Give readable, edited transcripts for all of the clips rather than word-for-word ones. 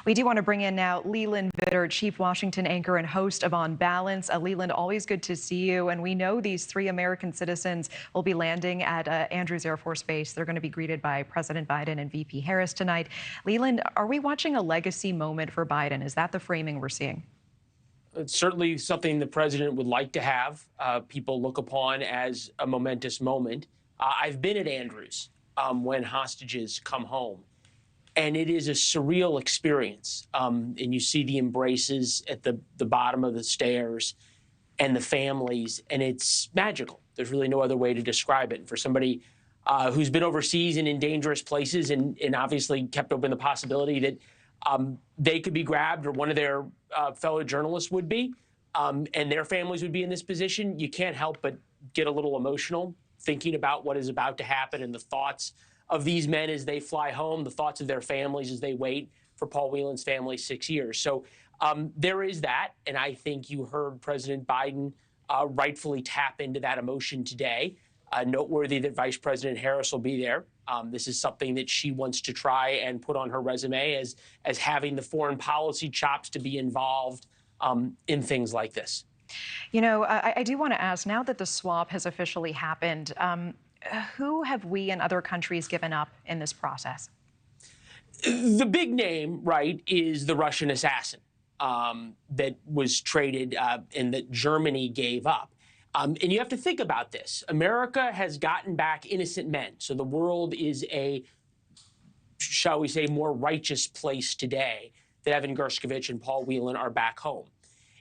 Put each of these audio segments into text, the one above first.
We do want to bring in now Leland Vittert, Chief Washington anchor and host of On Balance. Leland, always good to see you. And we know these three American citizens will be landing at Andrews Air Force Base. They're going to be greeted by President Biden and VP Harris tonight. Leland, are we watching a legacy moment for Biden? Is that the framing we're seeing? It's certainly something the president would like to have people look upon as a momentous moment. I've been at Andrews when hostages come home, and it is a surreal experience. And you see the embraces at the bottom of the stairs and the families, and it's magical. There's really no other way to describe it. And for somebody who's been overseas and in dangerous places and obviously kept open the possibility that they could be grabbed, or one of their fellow journalists would be, and their families would be in this position, you can't help but get a little emotional thinking about what is about to happen and the thoughts of these men as they fly home, the thoughts of their families as they wait for Paul Whelan's family 6 years. So there is that, and I think you heard President Biden rightfully tap into that emotion today. Noteworthy that Vice President Harris will be there. This is something that she wants to try and put on her resume as having the foreign policy chops to be involved in things like this. You know, I do want to ask, now that the swap has officially happened, who have we and other countries given up in this process? The big name, right, is the Russian assassin that was traded and that Germany gave up. And you have to think about this. America has gotten back innocent men. So the world is a, shall we say, more righteous place today that Evan Gershkovich and Paul Whelan are back home.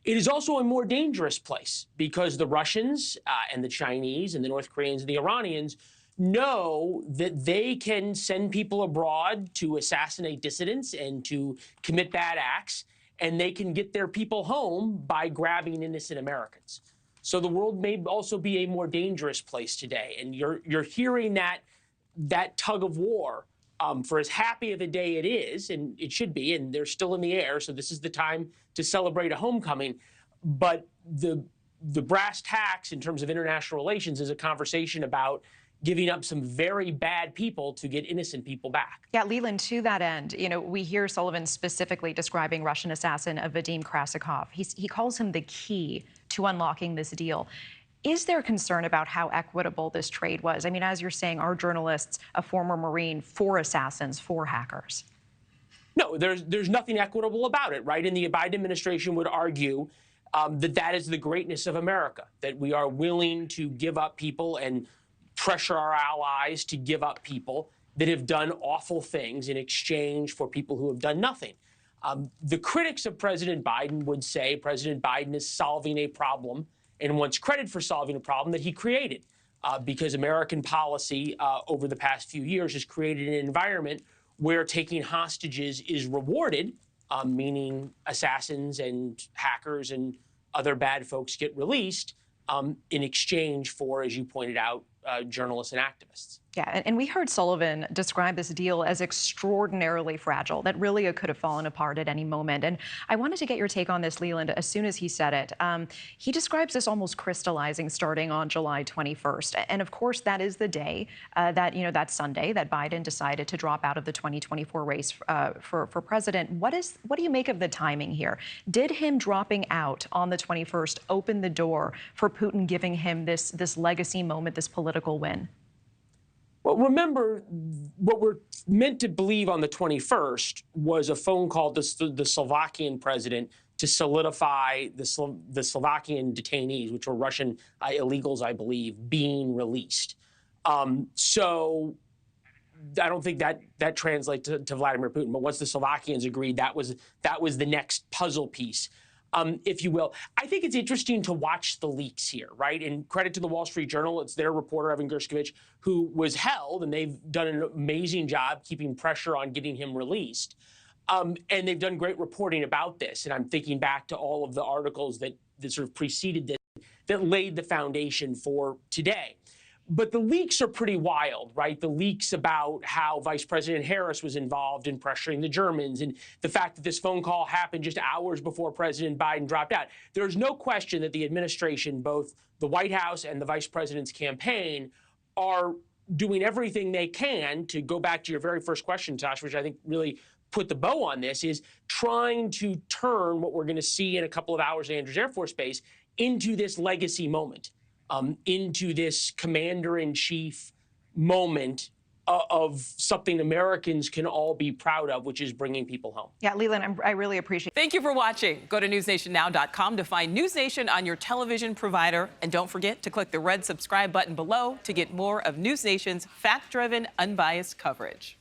It is also a more dangerous place because the Russians and the Chinese and the North Koreans and the Iranians know that they can send people abroad to assassinate dissidents and to commit bad acts, and they can get their people home by grabbing innocent Americans. So the world may also be a more dangerous place today, and you're hearing that tug of war for as happy of a day it is, and it should be, and they're still in the air, so this is the time to celebrate a homecoming. But the brass tacks in terms of international relations is a conversation about giving up some very bad people to get innocent people back. Yeah, Leland, to that end, you know, we hear Sullivan specifically describing Russian assassin Vadim Krasikov. He calls him the key to unlocking this deal. Is there concern about how equitable this trade was? I mean, as you're saying, our journalists, a former Marine, for assassins, for hackers. No, there's nothing equitable about it, right? And the Biden administration would argue that is the greatness of America, that we are willing to give up people and pressure our allies to give up people that have done awful things in exchange for people who have done nothing. The critics of President Biden would say President Biden is solving a problem and wants credit for solving a problem that he created, because American policy over the past few years has created an environment where taking hostages is rewarded, meaning assassins and hackers and other bad folks get released in exchange for, as you pointed out, journalists and activists. Yeah, and we heard Sullivan describe this deal as extraordinarily fragile, that really it could have fallen apart at any moment. And I wanted to get your take on this, Leland, as soon as he said it. He describes this almost crystallizing starting on July 21st. And of course, that is the day that Sunday that Biden decided to drop out of the 2024 race for president. What do you make of the timing here? Did him dropping out on the 21st open the door for Putin giving him this legacy moment, this political win? Well, remember, what we're meant to believe on the 21st was a phone call to the Slovakian president to solidify the Slovakian detainees, which were Russian illegals, I believe, being released. So I don't think that translates to Vladimir Putin. But once the Slovakians agreed, that was the next puzzle piece, if you will. I think it's interesting to watch the leaks here, right? And credit to the Wall Street Journal. It's their reporter, Evan Gershkovich, who was held, and they've done an amazing job keeping pressure on getting him released. And they've done great reporting about this. And I'm thinking back to all of the articles that sort of preceded this, that laid the foundation for today. But the leaks are pretty wild, right? The leaks about how Vice President Harris was involved in pressuring the Germans, and the fact that this phone call happened just hours before President Biden dropped out. There's no question that the administration, both the White House and the vice president's campaign, are doing everything they can to go back to your very first question, Tosh, which I think really put the bow on this, is trying to turn what we're going to see in a couple of hours at Andrews Air Force Base into this legacy moment, into this commander-in-chief moment of something Americans can all be proud of, which is bringing people home. Yeah, Leland, I really appreciate it. Thank you for watching. Go to newsnationnow.com to find NewsNation on your television provider. And don't forget to click the red subscribe button below to get more of NewsNation's fact-driven, unbiased coverage.